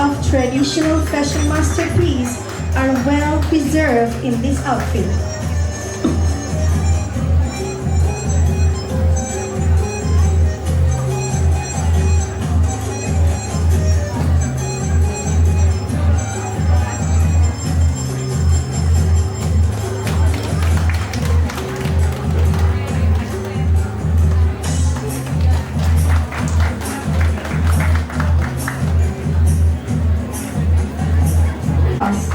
of traditional fashion masterpieces are well preserved in this outfit.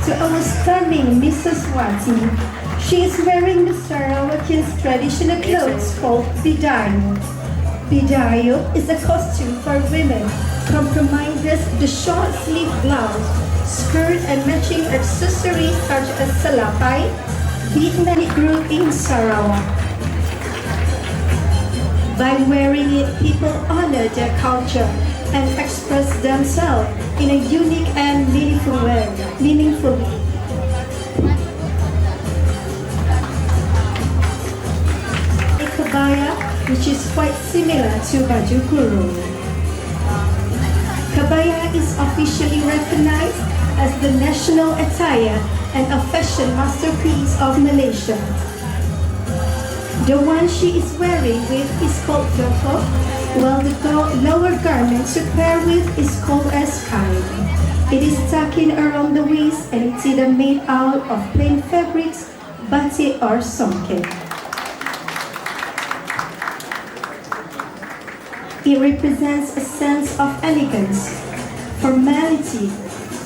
To our stunning Mrs. Wati, she is wearing the Sarawaki's traditional clothes called bidayo. Bidayo is a costume for women, comprises the short sleeve blouse, skirt and matching accessories such as salapay, beaded grew in Sarawak. By wearing it, people honor their culture and express themselves in a unique and meaningful way. A kabaya, which is quite similar to baju kurung. Kabaya is officially recognized as the national attire and a fashion masterpiece of Malaysia. The one she is wearing with is called joko, while the lower garment to pair with is called as kain. It is tucked in around the waist and it's either made out of plain fabrics, batik or songket. It represents a sense of elegance, formality,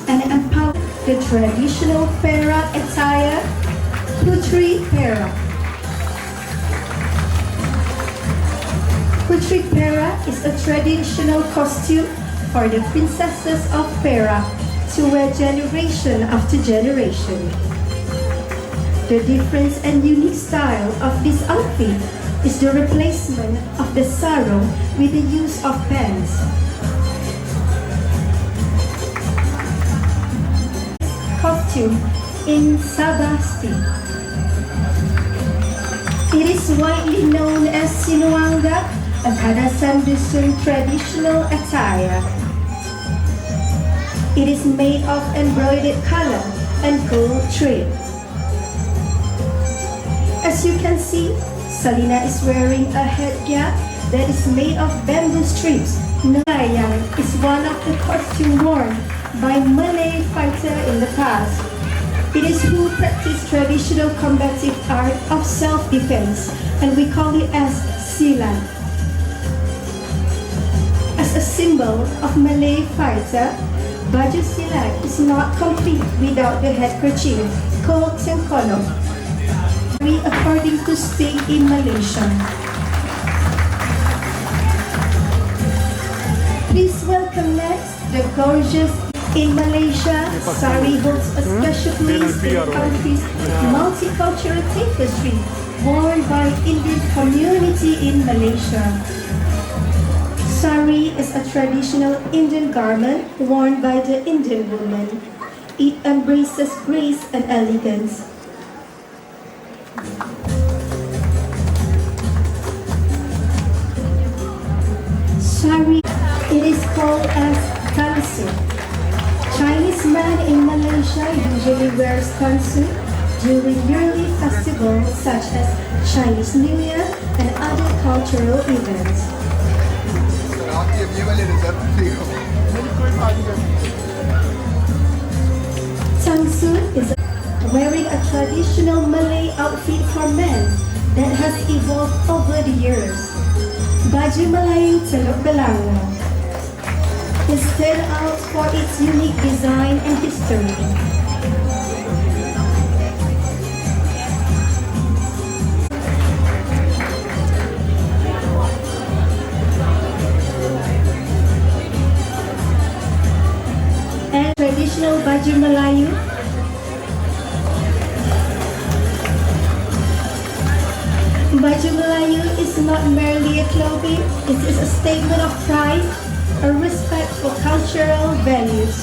and empowerment. The traditional Perak attire, Putri Perak. Putri Perak is a traditional costume for the princesses of Perak to wear generation after generation. The different and unique style of this outfit is the replacement of the sarong with the use of pants. Costume in Sabasti. It is widely known as Sinuanga, a Kadasan Dusun traditional attire. It is made of embroidered color and gold thread. As you can see, Salina is wearing a headgear that is made of bamboo strips. Nalayang is one of the costumes worn by Malay fighter in the past. It is who practice traditional combative art of self-defense, and we call it as silat. As a symbol of Malay fighter, baju silat is not complete without the headkerchief called tengkolok, according to state in Malaysia. Please welcome next the gorgeous. In Malaysia, sari holds a special place in the country's multicultural tapestry worn by Indian community in Malaysia. Sari is a traditional Indian garment worn by the Indian woman. It embraces grace and elegance. Sari, it is called as tansu. Chinese men in Malaysia usually wear tansu during yearly festivals such as Chinese New Year and other cultural events. Tansu is wearing a traditional Malay outfit for men that has evolved over the years. Baju Melayu Teluk Belanga is stand out for its unique design and history. And traditional baju Melayu. Baju Melayu is not merely a clothing, it is a statement of pride, a respect for cultural values.